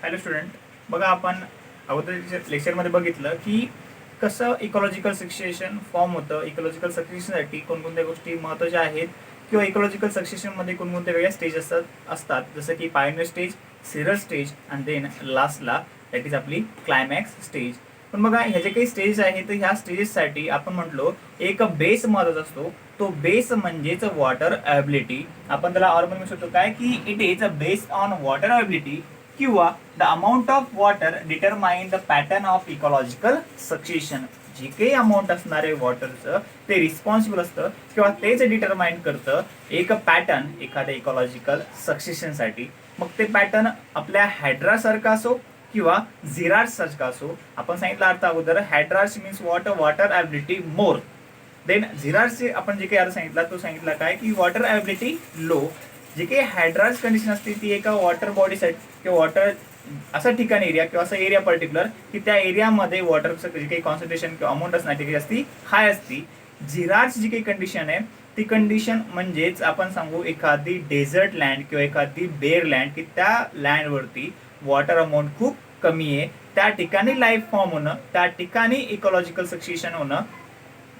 Hello student, बघा आपण अगोदर लेक्चरमध्ये बघितलं की कसं इकॉलॉजिकल सक्सेशन फॉर्म होतं. इकॉलॉजिकल सक्सेशनसाठी कोणकोणत्या गोष्टी महत्त्वाच्या आहेत किंवा इकॉलॉजिकल सक्सेशनमध्ये कोणकोणत्या वेगळ्या स्टेज असतात जसं की पायनियर स्टेज, सिरल स्टेज आणि देन लास्टला दॅट इज आपली क्लायमॅक्स स्टेज. पण बघा ह्या जे काही स्टेजेस आहेत तर ह्या स्टेजेससाठी आपण म्हटलो एक बेस महत्त्वाचा असतो. तो बेस म्हणजेच वॉटर अवेबिलिटी. आपण त्याला ऑर्मल म्हणू शकतो काय की it is a based on water availability किंवा the amount of water determine the pattern of ecological succession. जे काही अमाऊंट असणार आहे वॉटरचं ते रिस्पॉन्सिबल असतं किंवा तेच डिटरमाइन करतं एक पॅटर्न एखाद्या इकॉलॉजिकल सक्सेशनसाठी. मग ते पॅटर्न आपल्या हायड्रासारखा असो किंवा झिरार्ड सारखा असो. आपण सांगितलं अर्थ अगोदर हायड्रास मीन्स वॉटर अवेबिलिटी मोर. देन झिरार्डचे आपण जे काही अर्थ सांगितला तो सांगितला काय की वॉटर अवेबिलिटी लो. जे काही हायड्रास कंडिशन असते ती एका वॉटर बॉडीसाठी किंवा वॉटर असा ठिकाण एरिया किंवा असा एरिया पर्टिक्युलर की त्या एरियामध्ये वॉटरचं जे काही कॉन्सन्ट्रेशन किंवा अमाऊंट असणार ती जास्ती हाय असती. झिरार्डची जी काही कंडिशन आहे ती कंडिशन म्हणजेच आपण सांगू एखादी डेझर्ट लँड किंवा एखादी बेअर लँड की त्या लँडवरती वॉटर अमाऊंट खूप कमी आहे. त्या ठिकाणी लाईफ फॉर्म होणं, त्या ठिकाणी इकॉलॉजिकल सक्सेशन होणं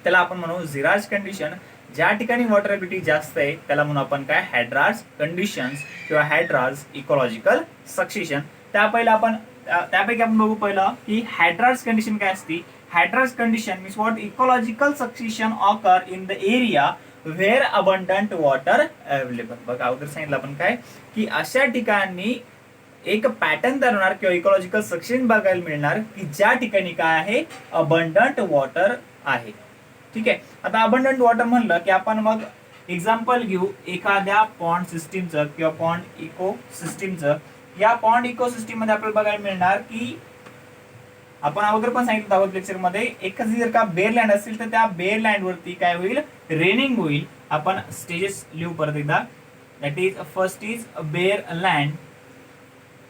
त्याला आपण म्हणू झिरार्ड कंडिशन. ज्या ठिकाणी वॉटर अवेबिलिटी जास्त आहे त्याला म्हणू आपण काय हायड्रार्ड कंडिशन्स किंवा हायड्रार्ड इकॉलॉजिकल सक्सेशन. त्यापैकी आपण बघू पहिलं की हायड्रार्ड कंडिशन काय असते. Hydrarch condition means what ecological succession occur in the area where abundant water available. बघा अगोदर सांगितलं आपण काय की अशा ठिकाणी एक पॅटर्न तयार होणार किंवा इकॉलॉजिकल सक्सेशन बघायला मिळणार की ज्या ठिकाणी काय आहे अबंडंट वॉटर आहे. ठीक आहे. आता अबंडंट वॉटर म्हणलं की आपण मग एक्झाम्पल घेऊ एखाद्या पॉन्ड सिस्टीमचं किंवा पॉन्ड इको सिस्टीमचं. या पॉन्ड इको सिस्टीम मध्ये आपल्याला बघायला मिळणार की आपण अगोदर पण सांगितलं आहोत लेक्चर मध्ये एखादी जर का बेअर लँड असेल तर त्या बेअर लँड वरती काय होईल रेनिंग होईल. आपण स्टेजेस लिहू परत एकदा. That is first is bare land.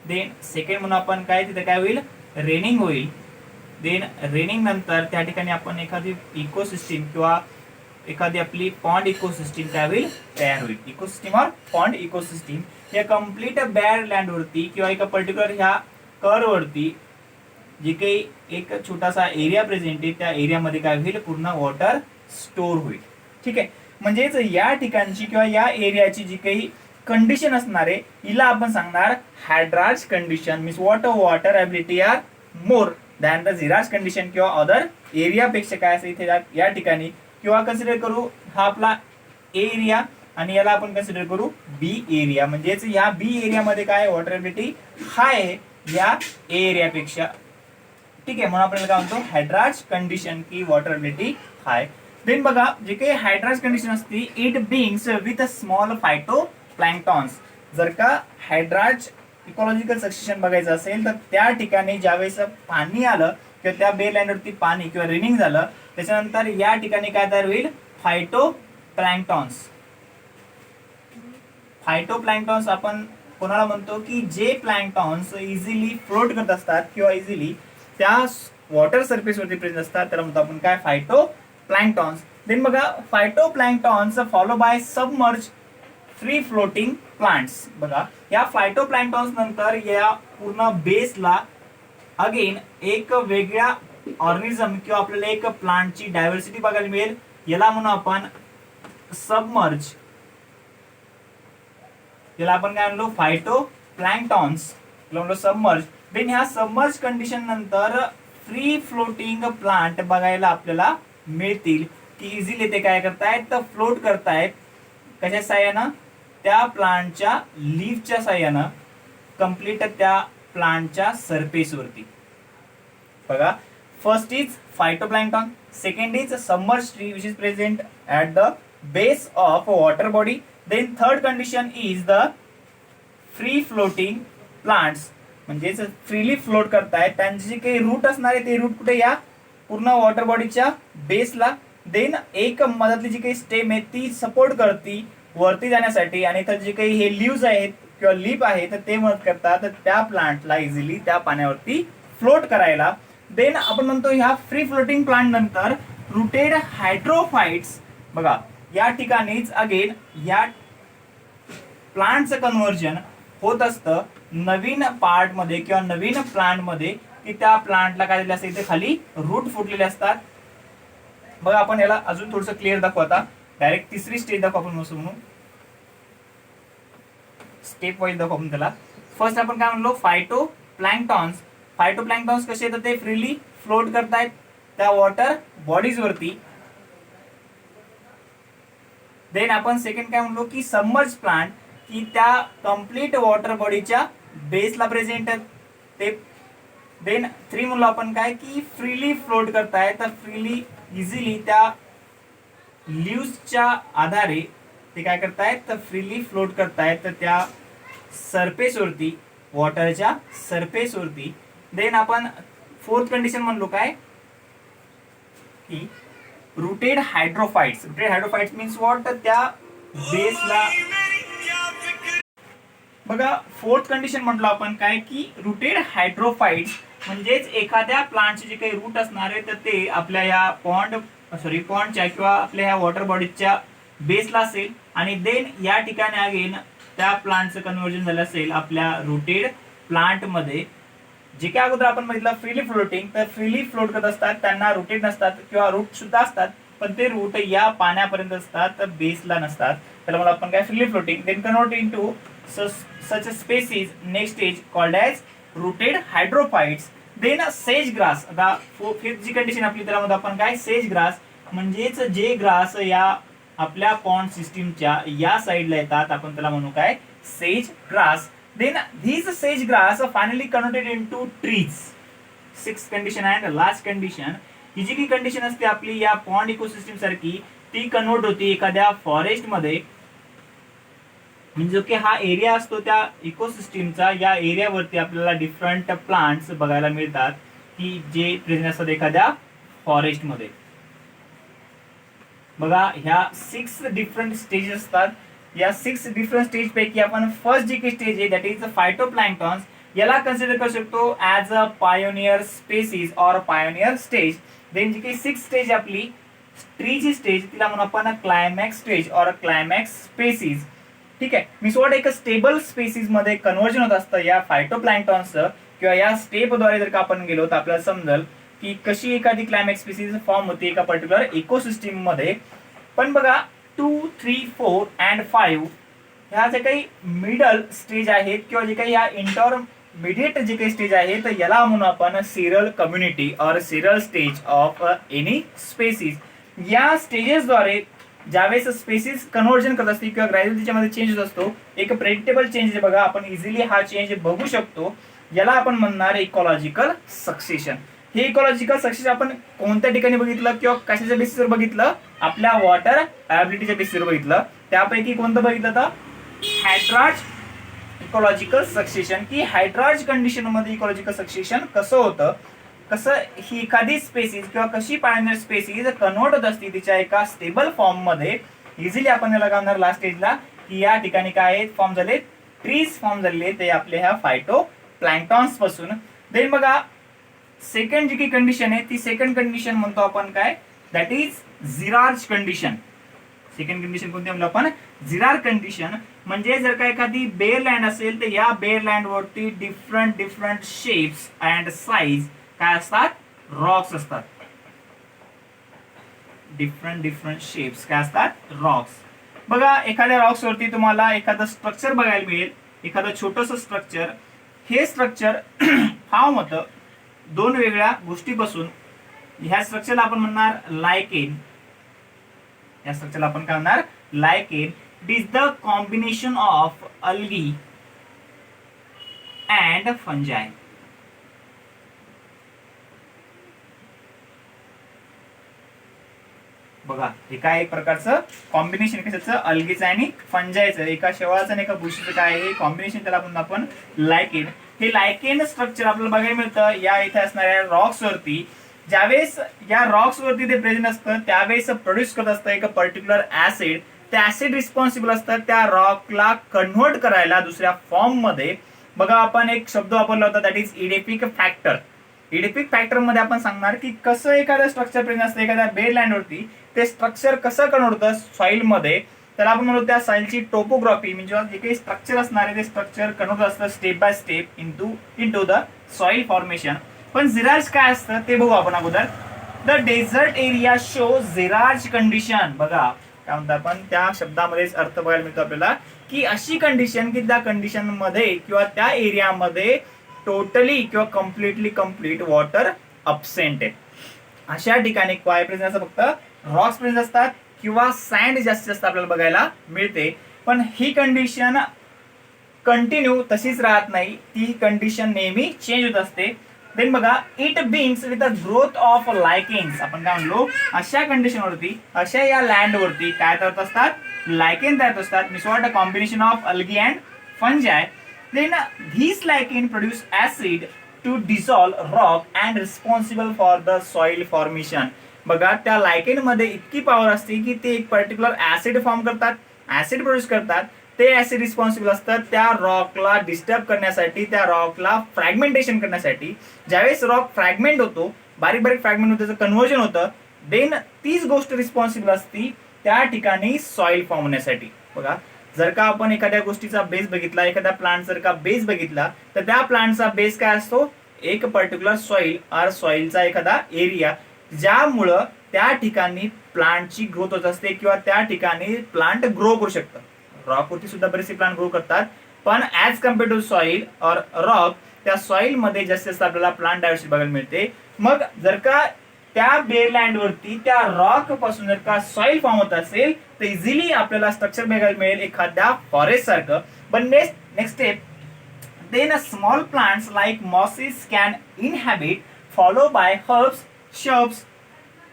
Then second म्हणून आपण काय तिथे काय होईल रेनिंग होईल. देन रेनिंग नंतर त्या ठिकाणी आपण एखादी इकोसिस्टीम किंवा एखादी आपली पॉन्ड इकोसिस्टीम काय होईल तयार होईल. इकोसिस्टीम और पॉन्ड इकोसिस्टीम या कम्प्लीट बेअर लँड वरती किंवा एका पर्टिक्युलर ह्या कर्व वरती जे काही एक छोटासा एरिया प्रेझेंट आहे त्या एरियामध्ये काय होईल पूर्ण वॉटर स्टोर होईल. ठीक आहे. म्हणजेच या ठिकाणची किंवा या एरियाची जी काही कंडिशन असणार आहे हिला आपण सांगणार hydrarch condition means water availability are more than the xerarch condition किंवा अदर एरियापेक्षा काय असेल इथे या ठिकाणी किंवा कन्सिडर करू हा आपला ए एरिया आणि याला आपण कन्सिडर करू बी एरिया. म्हणजेच या बी एरियामध्ये काय वॉटर अवेबिलिटी हाय आहे या ए एरियापेक्षा. ठीक आहे. म्हणून आपल्याला काय म्हणतो हायड्रार्ड कंडिशन की वॉटर अवेबिलिटी हाय. देन बघा जे काही हायड्रार्ड कंडिशन असते it brings with a small phytoplanktons. जर का हायड्रार्ड इकॉलॉजिकल सक्सेशन बघायचं असेल तर त्या ठिकाणी ज्यावेळेस पाणी आलं किंवा त्या बेअर लँडवरती पाणी किंवा रेनिंग झालं त्याच्यानंतर या ठिकाणी काय तयार होईल फायटो प्लॅन्क्टॉन्स. फायटो प्लॅन्क्टॉन्स आपण कोणाला म्हणतो की जे प्लॅन्क्टॉन्स इझिली फ्लोट करत असतात किंवा इझिली त्या वॉटर सरफेसवरती प्रेझेंट असतात त्याला म्हणतो आपण काय फायटो प्लॅन्क्टॉन्स. देन बघा phytoplanktons follow by submerge free floating plants. बघा या फायटोप्लॅन्क्टॉन्स नंतर या पूर्ण बेसला अगेन एक वेगळ्या ऑर्गॅनिझम किंवा आपल्याला एक प्लांटची डायव्हर्सिटी बघायला मिळेल. याला म्हणू आपण सबमर्ज. याला आपण काय म्हणलो फायटोप्लॅन्क्टॉन्स म्हणलो सबमर्ज. देन ह्या सबमर्ज कंडिशन नंतर फ्री फ्लोटिंग प्लांट बघायला आपल्याला मिळतील की इझिली ते काय करतायत तर फ्लोट करतायत कशा साह्यानं त्या प्लांटच्या लीफच्या साह्यानं कंप्लीट त्या प्लांटच्या सरफेसवरती. बघा first is phytoplankton, second is submerge tree which is present at the base of water body. Then third condition is the free floating plants. म्हणजेच फ्रीली फ्लोट करतायत त्यांचे जे काही रूट असणार आहे ते रूट कुठे या पूर्ण वॉटर बॉडीच्या बेसला. देन एक मधातली जी काही स्टेम आहे ती सपोर्ट करते वरती जाण्यासाठी आणि तर जे काही हे लीव्स आहेत किंवा लीप आहे तर ते मदत करतात त्या प्लांटला इझिली त्या पाण्यावरती फ्लोट करायला. देन आपण म्हणतो ह्या फ्री फ्लोटिंग प्लांट नंतर रुटेड हायड्रोफाइट्स. बघा या ठिकाणीच अगेन या प्लांटचं कन्व्हर्जन होत असतं नवीन पार्ट मध्ये किंवा नवीन प्लांट मध्ये की त्या प्लांटला काय दिलं असतं, इथे खाली रूट फुटलेले असतात. बघा आपण याला अजून थोडंसं क्लिअर दाखवू. आता डायरेक्ट तिसरी स्टेज दाखवू आपण मस्त म्हणून, स्टेप वाईज दाखवू आपण त्याला. फर्स्ट आपण काय म्हणलो, फायटो प्लॅंक्टॉन्स. फायटो प्लॅंक्टॉन्स कसे येतात, ते फ्रीली फ्लोट करतायत त्या वॉटर बॉडीज वरती. देन आपण सेकंड काय म्हणलो की सबमर्ज प्लांट, की त्या कम्प्लीट वॉटर बॉडीच्या बेसला प्रेझेंट आहेत ते. देन 3 म्हणलो आपण काय की फ्रीली फ्लोट करतायत, तर फ्रीली इझिली त्या लीव्सच्या आधारे ते काय करतायत, तर फ्रीली फ्लोट करतायत तर त्या सरफेस वरती, वॉटरच्या सरफेस वरती. देन आपण फोर्थ कंडिशन म्हणलो काय की रूटेड हायड्रोफाइट्स. रूटेड हायड्रोफाइट्स मीन्स व्हॉट, त्या बेसला. बघा फोर्थ कंडिशन म्हटलं आपण काय की रूटेड हायड्रोफाइट्स म्हणजेच एखाद्या प्लांटचे जे काही रूट असणार आहे तर ते आपल्या या पॉन्डच्या किंवा आपल्या ह्या वॉटर बॉडीच्या बेसला असेल. आणि देन या ठिकाणी अगेन त्या प्लांटचं कन्व्हर्जन झालं असेल आपल्या रूटेड प्लांट मध्ये. जे काय अगोदर आपण बघितलं फ्रीली फ्लोटिंग, तर फ्रीली फ्लोट करत असतात, त्यांना रूटेड नसतात किंवा रूट सुद्धा असतात, पण ते रूट या पाण्यापर्यंत असतात, तर बेसला नसतात. त्याला मला आपण काय freely floating. Then convert into such a species next stage called as rooted hydrophytes. Then says grass. आता फिफ्थ जी कंडिशन आपली त्यामध्ये आपण काय सेज ग्रास म्हणजेच जे ग्रास या आपल्या पॉन्ड सिस्टीमच्या या साईडला येतात आपण त्याला म्हणू काय sage grass. Then these sage grass are finally converted into trees. Sixth condition and last condition. ही जी काही कंडिशन असते आपली या पॉन्ड इकोसिस्टीम सारखी, ती कन्वर्ट होती एखाद्या फॉरेस्ट मध्ये. म्हणजे जो की हा एरिया असतो त्या इकोसिस्टीमचा, या एरियावरती आपल्याला डिफरंट प्लांट्स बघायला मिळतात की जे प्रेझेंट असतात एखाद्या फॉरेस्ट मध्ये. बघा ह्या 6 डिफरंट स्टेज असतात. या 6 डिफरंट स्टेज पैकी आपण फर्स्ट जी काही स्टेज आहे दॅट इज फायटोप्लॅंक्टॉन्स, याला कन्सिडर करू शकतो as a pioneer species or pioneer stage. Then जी काही 6 स्टेज आपली ट्रीची स्टेज, तिला म्हणून आपण climax stage or climax species. ठीक आहे, मी सोड एक स्टेबल स्पेसिस मध्ये कन्व्हर्जन होत असतं या फायटोप्लॅंक्टॉन्सचं. किंवा या स्टेपद्वारे जर का आपण गेलो तर आपल्याला समजेल की कशी एखादी क्लायमॅक्स स्पेसिस फॉर्म होते एका पर्टिक्युलर इकोसिस्टीम मध्ये. पण बघा 2, 3, 4 अँड 5 ह्या जे काही मिडल स्टेज आहेत किंवा जे काही या इंटरमिडिएट जे काही स्टेज आहे, तर याला म्हणून आपण seral community or seral stage of any species. या स्टेजेसद्वारे ज्यावेळेस स्पेसिस कन्व्हर्जन करत असते किंवा ग्रॅज्युअली त्याच्यामध्ये चेंज होत असतो, एक प्रेडिक्टेबल चेंज आहे बघा, आपण इझिली हा चेंज बघू शकतो. याला आपण म्हणणार इकॉलॉजिकल सक्सेशन. हे इकॉलॉजिकल सक्सेशन आपण कोणत्या ठिकाणी बघितलं किंवा कशाच्या बेसिसवर बघितलं, आपल्या वॉटर अवेबिलिटीच्या बेसिसवर बघितलं. त्यापैकी कोणतं बघितलं तर हायड्रार्च इकॉलॉजिकल सक्सेशन, की हायड्रार्च कंडिशन मध्ये इकॉलॉजिकल सक्सेशन कसं होतं, कसं ही एखादी स्पेसिस किंवा कशी पायोनियर स्पेसिस कन्वर्ट होत असते तिच्या एका स्टेबल फॉर्म मध्ये. इझिली आपण याला काय म्हणणार लास्ट स्टेजला की या ठिकाणी काय फॉर्म झाले, ट्रीज फॉर्म झालेले ते आपल्या ह्या फायटो प्लॅंक्टॉन्स पासून. देन बघा सेकंड जी काही कंडिशन आहे ती सेकंड कंडिशन म्हणतो आपण काय, that is xerarch condition. Second condition कोणती म्हणतो आपण, झिरार कंडिशन. म्हणजे जर का एखादी बेअर लँड असेल तर या बेअर लँड वरती डिफरंट शेप्स अँड साईज काय असतात, रॉक्स असतात. डिफरंट शेप्स काय असतात, रॉक्स. बघा एखाद्या रॉक्स वरती तुम्हाला एखादं स्ट्रक्चर बघायला मिळेल, एखादं छोटस स्ट्रक्चर. हे स्ट्रक्चर फॉर्म होतं 2 वेगळ्या गोष्टीपासून. ह्या स्ट्रक्चरला आपण म्हणणार लायकेन. या स्ट्रक्चरला आपण काय म्हणणार, lichen. It is the combination of algae and fungi. बघा हे काय एक प्रकारचं कॉम्बिनेशन कशाचं, अल्गीचं आणि फंजायचं, एका शेवाळाचं आणि एका बुशीचं काय आहे कॉम्बिनेशन, त्याला म्हणून आपण लायकेन. हे लायकेन स्ट्रक्चर आपल्याला बघायला मिळतं या इथे असणाऱ्या रॉक्स वरती. ज्यावेळेस या रॉक्स वरती ते प्रेझेंट असतं त्यावेळेस प्रोड्यूस करत असतं एक पर्टिक्युलर ऍसिड. ते ऍसिड रिस्पॉन्सिबल असतात त्या रॉकला कन्व्हर्ट करायला दुसऱ्या फॉर्म मध्ये. बघा आपण एक शब्द वापरला होता दॅट इज इडेपिक फॅक्टर. इडेपिक फॅक्टर मध्ये आपण सांगणार की कसं एखादं स्ट्रक्चर प्रेझेंट असतं एखाद्या बेअर लँड वरती, ते स्ट्रक्चर कसं कन्व्हर्ट होतं सॉइल मध्ये. त्याला आपण म्हणतो त्या सॉइलची टोपोग्राफी, म्हणजे जे काही स्ट्रक्चर असणार आहे ते स्ट्रक्चर कन्वर्ट असतं step by step into the soil formation. पण झिरार्ज काय असतं ते बघू आपण अगोदर. The desert area show xerarch condition. बघा काय म्हणतो आपण त्या शब्दामध्येच अर्थ बघायला मिळतो आपल्याला की अशी कंडिशन की त्या कंडिशन मध्ये किंवा त्या एरियामध्ये टोटली किंवा कम्प्लीट वॉटर अब्सेंट आहे. अशा ठिकाणी काय प्रेझेंट असतं, फक्त रॉक्स प्रेझेंट असतात किंवा सँड जास्तीत जास्त आपल्याला बघायला मिळते. पण ही कंडिशन कंटिन्यू तशीच राहत नाही, ती कंडिशन नेहमी चेंज होत असते. देन बघा it brings with the growth of lichens. आपण काय म्हणलो अशा कंडिशनवरती अशा या लँडवरती काय तयार असतात, लायकेन तयार असतात. Means what a combination of algae and fungi. Then these lichen produce acid to dissolve rock and responsible for the soil formation. बघा त्या लायकेन मध्ये इतकी पॉवर असते की ते एक पर्टिक्युलर ऍसिड फॉर्म करतात, ऍसिड प्रोड्यूस करतात. ते ऍसिड रिस्पॉन्सिबल असतात त्या रॉकला डिस्टर्ब करण्यासाठी, त्या रॉकला फ्रॅगमेंटेशन करण्यासाठी. ज्यावेळेस रॉक फ्रॅगमेंट होतो, बारीक बारीक फ्रॅगमेंट होतं, त्याचं कन्व्हर्जन होतं, देन तीच गोष्ट रिस्पॉन्सिबल असती त्या ठिकाणी सॉइल फॉर्म होण्यासाठी. बघा जर का आपण एखाद्या गोष्टीचा बेस बघितला, एखाद्या प्लांट जर का बेस बघितला, तर त्या प्लांटचा बेस काय असतो, एक पर्टिक्युलर सॉइल और सॉइलचा एखादा एरिया, ज्यामुळं त्या ठिकाणी प्लांटची ग्रोथ होत असते किंवा त्या ठिकाणी प्लांट ग्रो करू शकतं. रॉकवरती सुद्धा बरेचसे प्लांट ग्रो करतात, पण ऍज कम्पेअर टू सॉइल और रॉक त्या सॉइल मध्ये जास्तीत जास्त आपल्याला प्लांट डायव्हर्सिटी बघायला मिळते. मग जर का त्या बेरलँड वरती त्या रॉक पासून जर का सॉइल फॉर्म होत असेल तर इझिली आपल्याला स्ट्रक्चर बघायला मिळेल एखाद्या फॉरेस्ट सारखं. पण next step, then small plants like mosses can inhabit follow by herbs, shrubs,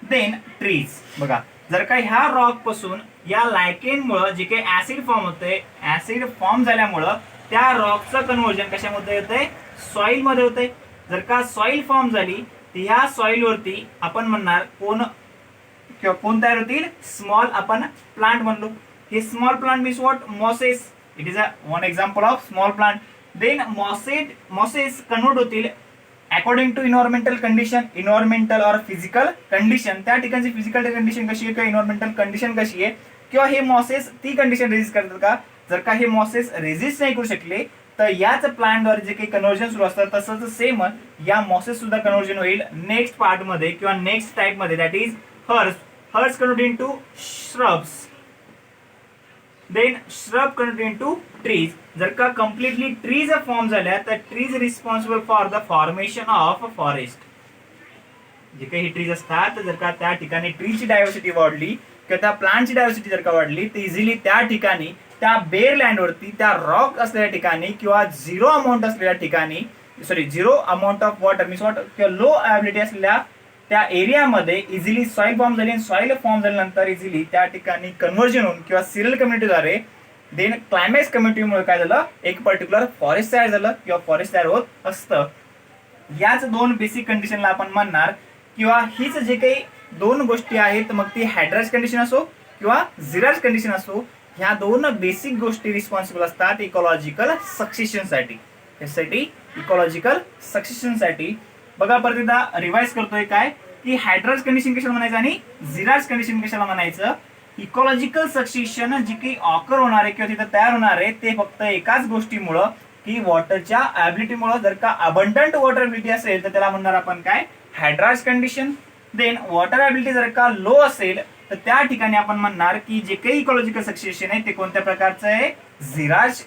then trees. बघा जर का ह्या रॉक पासून या लायकेनमुळे जे काही ऍसिड फॉर्म होते, ऍसिड फॉर्म झाल्यामुळं त्या रॉकचं कन्व्हर्जन कशामध्ये होतंय, सॉइल मध्ये होतंय. जर का सॉइल फॉर्म झाली तर ह्या सॉइल वरती आपण म्हणणार कोण तयार होतील, स्मॉल आपण प्लांट म्हणलो. हे small plant means what, mosses. It is a one example of small plant. Then mosses convert होतील according to environmental condition, environmental और फिजिकल कंडिशन. त्या ठिकाणची फिजिकल कंडिशन कशी आहे किंवा इन्व्हायरमेंटल कंडिशन कशी आहे किंवा हे मॉसेस ती कंडिशन रेजिस्ट करतात का. जर का हे मॉसेस रेजिस्ट नाही करू शकले तर याच प्लांटद्वारे जे काही कन्व्हर्जन सुरू असतं तसंच सेम या मॉसेस सुद्धा कन्व्हर्जन होईल नेक्स्ट पार्ट मध्ये किंवा नेक्स्ट टाइप मध्ये, that is herbs convert into shrubs, then shrub convert into trees. जर का कम्प्लिटली ट्रीज फॉर्म झाल्या तर trees responsible for the formation of forest. जे काही ट्रीज असतात जर का त्या ठिकाणी ट्रीची डायव्हर्सिटी वाढली किंवा त्या प्लांटची डायव्हर्सिटी जर का वाढली तर इझिली त्या ठिकाणी त्या बेर लँडवरती त्या रॉक असलेल्या ठिकाणी किंवा झिरो अमाऊंट असलेल्या ठिकाणी, zero amount of water means water किंवा लो अवेबिलिटी असलेल्या त्या एरियामध्ये इझिली सॉइल फॉर्म झाली. सॉइल फॉर्म झाल्यानंतर इझिली त्या ठिकाणी कन्व्हर्जन होऊन किंवा सिरियल कम्युनिटीद्वारे देन क्लायमॅक्स कम्युनिटीमुळे काय झालं, एक पर्टिक्युलर फॉरेस्ट तयार झालं किंवा फॉरेस्ट तयार होत असतं. याच दोन बेसिक कंडिशनला आपण म्हणणार किंवा हीच जे काही दोन गोष्टी आहेत, मग ती हायड्राज कंडिशन असो किंवा झिराज कंडिशन असो, ह्या दोन बेसिक गोष्टी रिस्पॉन्सिबल असतात इकॉलॉजिकल सक्सेशनसाठी. त्यासाठी इकॉलॉजिकल सक्सेशनसाठी बघा परत एकदा रिवाइज करतोय काय की हायड्राज कंडिशन कशाला म्हणायचं आणि झिराज कंडिशन कशाला म्हणायचं. इकॉलॉजिकल सक्सेशन जे काही ऑकर होणार आहे किंवा तिथं तयार होणार आहे ते फक्त एकाच गोष्टीमुळं की वॉटरच्या ॲबिलिटीमुळं. जर का अबंडंट वॉटर ॲबिलिटी असेल तर त्याला म्हणणार आपण काय, हायड्राज कंडिशन. देन वॉटर ॲबिलिटी जर का लो असेल तर त्या ठिकाणी आपण म्हणणार की जे काही इकॉलॉजिकल सक्सेशन आहे ते कोणत्या प्रकारचं आहे, झिराज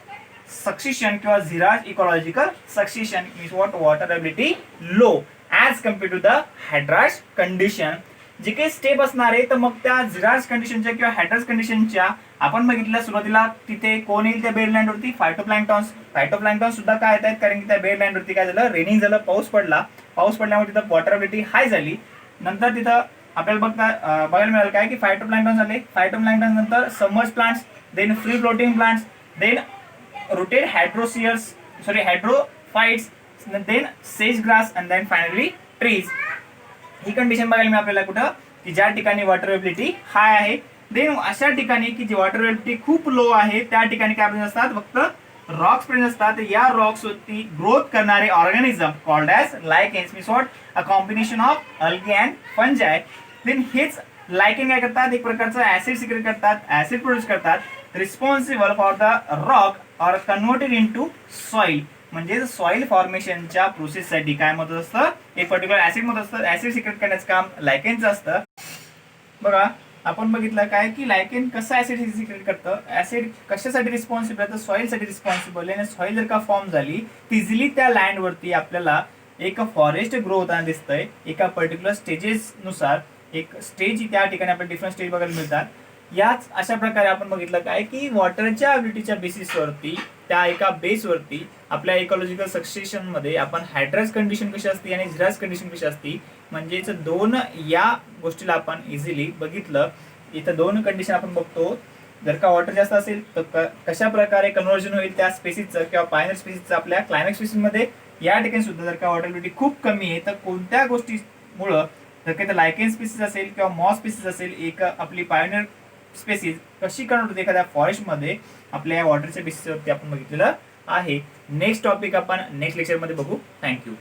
सक्सेशन किंवा xerarch ecological succession means what, water ability low as compare to the hydrarch condition. जे काही स्टेप असणार आहे तर मग त्या झिराज कंडिशनच्या किंवा हायड्राज कंडिशनच्या आपण बघितलं सुरुवातीला तिथे कोण येईल त्या बेरलँडवरती, फायटोप्लॅन्क्टॉन्स. फायटोप्लॅन्क्टॉन्स सुद्धा काय येत आहेत कारण की त्या बेरलँडवरती काय झालं, रेनिंग झालं, पाऊस पडल्यामुळे तिथं वॉटर ॲबिलिटी हाय झाली. नंतर तिथं आपल्याला बघायला मिळालं काय की फायटोप्लॅन्क्टॉन झाले. फायटोप्लॅन्क्टॉन नंतर submerge plants, then free floating plants, then rooted hydrophytes, then says grass and then finally trees. ही कंडिशन बघायला मिळेल आपल्याला कुठं की ज्या ठिकाणी वॉटर अवेबिलिटी हाय आहे. देन अशा ठिकाणी की जी वॉटर अवेबिलिटी खूप लो आहे त्या ठिकाणी काय प्रेझेंट असतात, फक्त रॉक्स प्रेझेंट असतात. या रॉक्स वरती ग्रोथ करणारे organism called as lichens means what, a combination of algae and fungi. Then हेच लायकेन काय करतात, एक प्रकारचं ऍसिड सिक्रेट करतात, ऍसिड प्रोड्यूस करतात, responsible for the rock or converted into soil, म्हणजे सॉइल फॉर्मेशनच्या प्रोसेससाठी काय मदत असतं, एक पर्टिक्युलर ऍसिड मदत असतं, ऍसिड सिक्रेट करण्याचं काम लायकेनचं असतं. बघा आपण बघितलं काय की लायकेन कसं ऍसिड सिक्रेट करतं, ऍसिड कशासाठी रिस्पॉन्सिबल आहे तर सॉइलसाठी रिस्पॉन्सिबल आहे. आणि सॉइल जर का फॉर्म झाली इझिली त्या लँडवरती आपल्याला एक फॉरेस्ट ग्रो होताना दिसतंय एका पर्टिक्युलर स्टेजेस नुसार. एक स्टेज त्या ठिकाणी आपल्याला डिफरंट स्टेज बघायला मिळतात. याच अशा प्रकारे आपण बघितलं काय की वॉटरच्या अबिलिटीच्या बेसिसवरती, त्या एका बेसवरती आपल्या इकॉलॉजिकल सक्सेशन मध्ये आपण हायड्रस कंडिशन कशी असते आणि झिरास कंडिशन कशी असते, म्हणजेच दोन या गोष्टीला आपण इझिली बघितलं. इथं दोन कंडिशन आपण बघतो, जर का वॉटर जास्त असेल तर कशा प्रकारे कन्व्हर्जन होईल त्या स्पेसिसचं किंवा पायनर स्पेसिसचं. आपल्या क्लायमॅक्स स्पेसिसमध्ये या ठिकाणी सुद्धा जर का वॉटरबिलिटी खूप कमी आहे तर कोणत्या गोष्टीमुळं, जर का लायकेन स्पेसिस असेल किंवा मॉस स्पेसिस असेल, एक आपली पायनर स्पेसिस कशी कन्वर्ट होते एखाद्या फॉरेस्टमध्ये, आपल्या वॉटरच्या बेसिसवरती आपण बघितलेलं आहे. नेक्स्ट टॉपिक आपण नेक्स्ट लेक्चरमध्ये बघू. थँक्यू.